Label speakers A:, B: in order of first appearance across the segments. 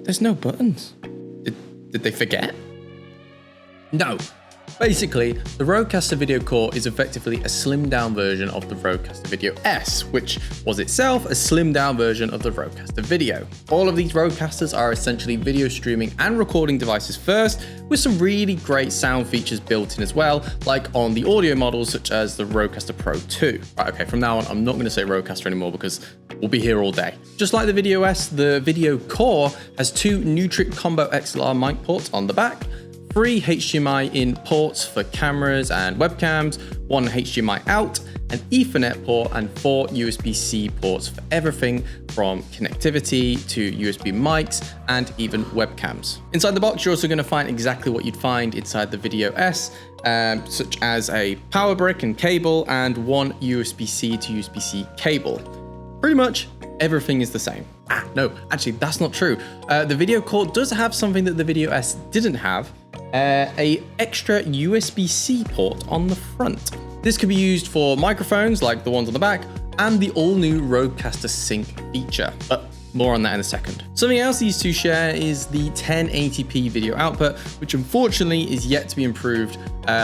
A: There's no buttons. Did they forget? No. Basically, the RØDECaster Video Core is effectively a slimmed down version of the RØDECaster Video S, which was itself a slimmed down version of the RØDECaster Video. All of these RØDECasters are essentially video streaming and recording devices first, with some really great sound features built in as well, like on the audio models such as the RØDECaster Pro 2. Right, okay, from now on, I'm not going to say RØDECaster anymore because we'll be here all day. Just like the Video S, the Video Core has two Nutric Combo XLR mic ports on the back, 3 HDMI in ports for cameras and webcams, 1 HDMI out, an Ethernet port, and 4 USB-C ports for everything from connectivity to USB mics and even webcams. Inside the box, you're also going to find exactly what you'd find inside the Video S, such as a power brick and cable and 1 USB-C to USB-C cable. Pretty much everything is the same. No, actually, that's not true. The Video Core does have something that the Video S didn't have, a extra USB-C port on the front. This could be used for microphones like the ones on the back and the all-new RØDECaster Sync feature, but more on that in a second. Something else these two share is the 1080p video output, which unfortunately is yet to be improved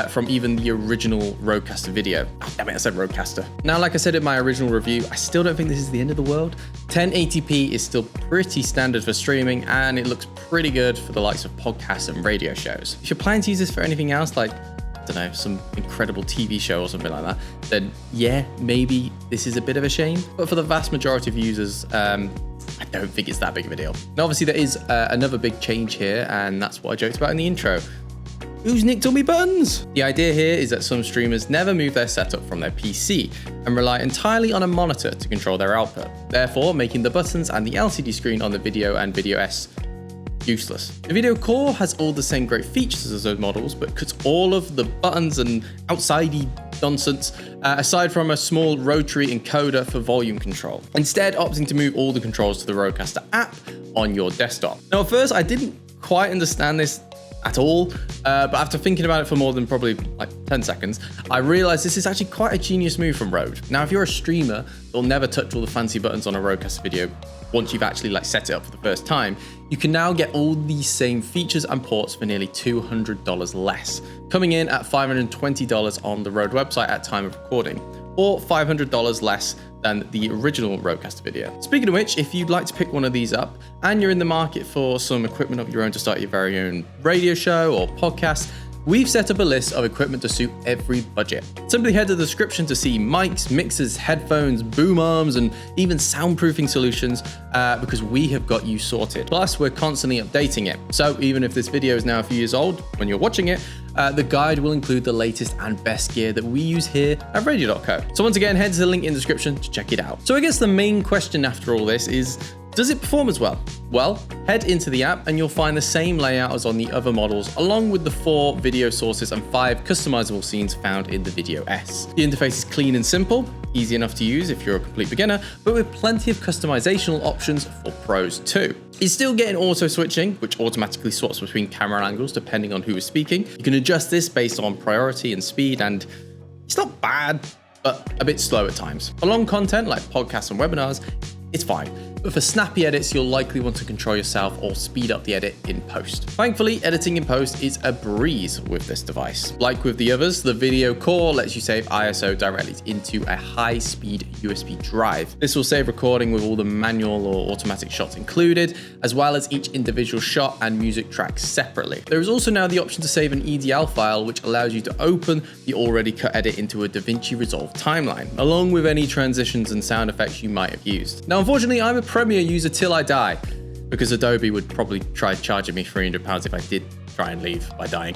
A: from even the original RØDECaster video. Oh, damn it, I said RØDECaster. Now, like I said in my original review, I still don't think this is the end of the world. 1080p is still pretty standard for streaming, and it looks pretty good for the likes of podcasts and radio shows. If you're planning to use this for anything else, like, I don't know, some incredible TV show or something like that, then yeah, maybe this is a bit of a shame. But for the vast majority of users, I don't think it's that big of a deal. Now, obviously, there is another big change here, and that's what I joked about in the intro. Who's nicked all my buttons? The idea here is that some streamers never move their setup from their PC and rely entirely on a monitor to control their output, therefore making the buttons and the LCD screen on the Video and Video S useless. The Video Core has all the same great features as those models, but cuts all of the buttons and outsidey nonsense, aside from a small rotary encoder for volume control, instead opting to move all the controls to the RØDECaster app on your desktop. Now, at first, I didn't quite understand this at all, but after thinking about it for more than probably like 10 seconds, I realized this is actually quite a genius move from Rode. Now, if you're a streamer, you'll never touch all the fancy buttons on a RØDECaster video once you've actually set it up for the first time. You can now get all these same features and ports for nearly $200 less, coming in at $520 on the Rode website at time of recording, or $500 less than the original RØDECaster video. Speaking of which, if you'd like to pick one of these up and you're in the market for some equipment of your own to start your very own radio show or podcast, we've set up a list of equipment to suit every budget. Simply head to the description to see mics, mixers, headphones, boom arms, and even soundproofing solutions, because we have got you sorted. Plus, we're constantly updating it. So even if this video is now a few years old, when you're watching it, the guide will include the latest and best gear that we use here at Radio.co. So once again, head to the link in the description to check it out. So I guess the main question after all this is, does it perform as well? Well, head into the app and you'll find the same layout as on the other models, along with the 4 video sources and 5 customizable scenes found in the Video S. The interface is clean and simple, easy enough to use if you're a complete beginner, but with plenty of customizational options for pros too. It's still getting auto switching, which automatically swaps between camera angles depending on who is speaking. You can adjust this based on priority and speed, and it's not bad, but a bit slow at times. For long content like podcasts and webinars, it's fine. But for snappy edits, you'll likely want to control yourself or speed up the edit in post. Thankfully, editing in post is a breeze with this device. Like with the others, the Video Core lets you save ISO directly into a high-speed USB drive. This will save recording with all the manual or automatic shots included, as well as each individual shot and music track separately. There is also now the option to save an EDL file, which allows you to open the already cut edit into a DaVinci Resolve timeline, along with any transitions and sound effects you might have used. Now, unfortunately, I'm a Premiere user till I die, because Adobe would probably try charging me £300 if I did try and leave by dying.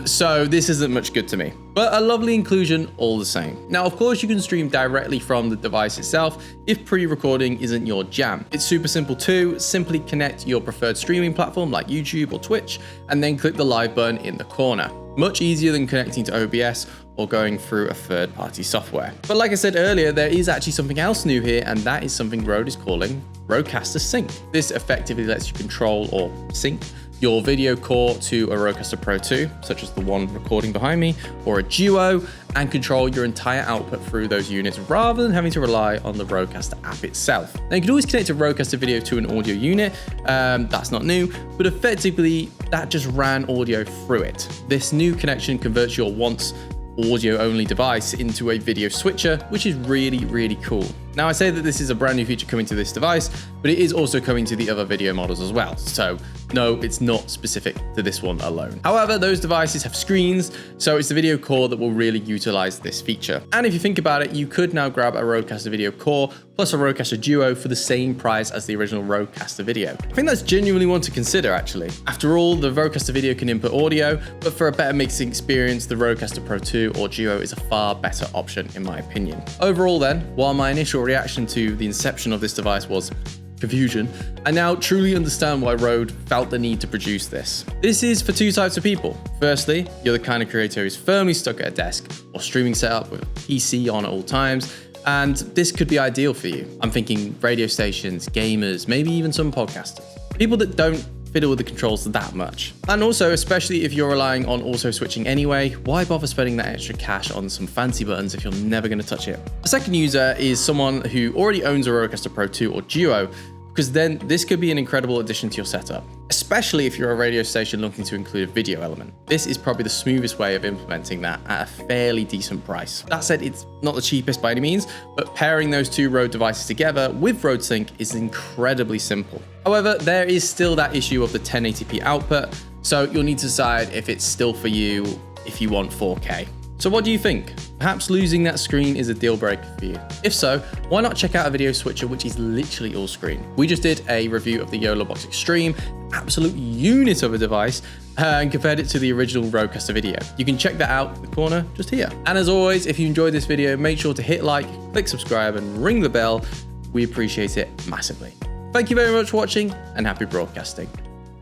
A: So this isn't much good to me, but a lovely inclusion all the same. Now, of course, you can stream directly from the device itself if pre-recording isn't your jam. It's super simple too. Simply connect your preferred streaming platform like YouTube or Twitch, and then click the live button in the corner. Much easier than connecting to OBS or going through a third-party software. But like I said earlier, there is actually something else new here, and that is something Rode is calling RØDECaster Sync. This effectively lets you control or sync your video core to a Rodecaster Pro 2, such as the one recording behind me, or a Duo, and control your entire output through those units rather than having to rely on the Rodecaster app itself. Now, you can always connect a Rodecaster video to an audio unit, that's not new, but effectively that just ran audio through it. This new connection converts your once audio-only device into a video switcher, which is really, really cool. Now, I say that this is a brand new feature coming to this device, but it is also coming to the other video models as well. So no, it's not specific to this one alone. However, those devices have screens, so it's the video core that will really utilize this feature. And if you think about it, you could now grab a Rodecaster video core plus a Rodecaster Duo for the same price as the original Rodecaster video. I think that's genuinely one to consider, actually. After all, the Rodecaster video can input audio, but for a better mixing experience, the Rodecaster Pro 2 or Duo is a far better option in my opinion. Overall then, while my initial reaction to the inception of this device was confusion, I now truly understand why Rode felt the need to produce this. This is for two types of people. Firstly, you're the kind of creator who's firmly stuck at a desk or streaming setup with a PC on at all times, and this could be ideal for you. I'm thinking radio stations, gamers, maybe even some podcasters. People that don't fiddle with the controls that much. And also, especially if you're relying on auto switching anyway, why bother spending that extra cash on some fancy buttons if you're never going to touch it? The second user is someone who already owns a Rodecaster Pro 2 or Duo, because then this could be an incredible addition to your setup, especially if you're a radio station looking to include a video element. This is probably the smoothest way of implementing that at a fairly decent price. That said, it's not the cheapest by any means, but pairing those two Rode devices together with Rode Sync is incredibly simple. However, there is still that issue of the 1080p output, so you'll need to decide if it's still for you if you want 4K. So what do you think? Perhaps losing that screen is a deal breaker for you. If so, why not check out a video switcher which is literally all screen? We just did a review of the YOLObox Extreme, absolute unit of a device, and compared it to the original Rodecaster video. You can check that out in the corner just here. And as always, if you enjoyed this video, make sure to hit like, click subscribe, and ring the bell. We appreciate it massively. Thank you very much for watching, and happy broadcasting.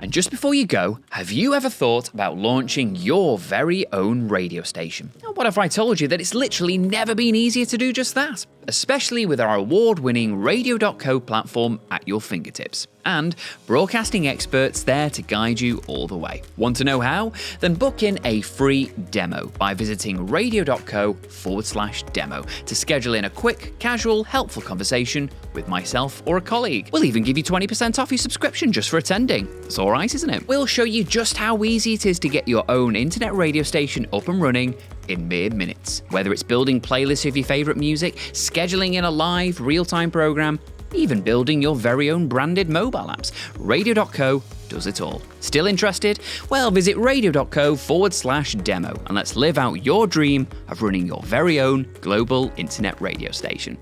B: And just before you go, have you ever thought about launching your very own radio station? Now, what if I told you that it's literally never been easier to do just that? Especially with our award-winning Radio.co platform at your fingertips. And broadcasting experts there to guide you all the way. Want to know how? Then book in a free demo by visiting radio.co/demo to schedule in a quick, casual, helpful conversation with myself or a colleague. We'll even give you 20% off your subscription just for attending. That's all right, isn't it? We'll show you just how easy it is to get your own internet radio station up and running in mere minutes. Whether it's building playlists of your favourite music, scheduling in a live, real-time program, even building your very own branded mobile apps, Radio.co does it all. Still interested? Well, visit radio.co/demo and let's live out your dream of running your very own global internet radio station.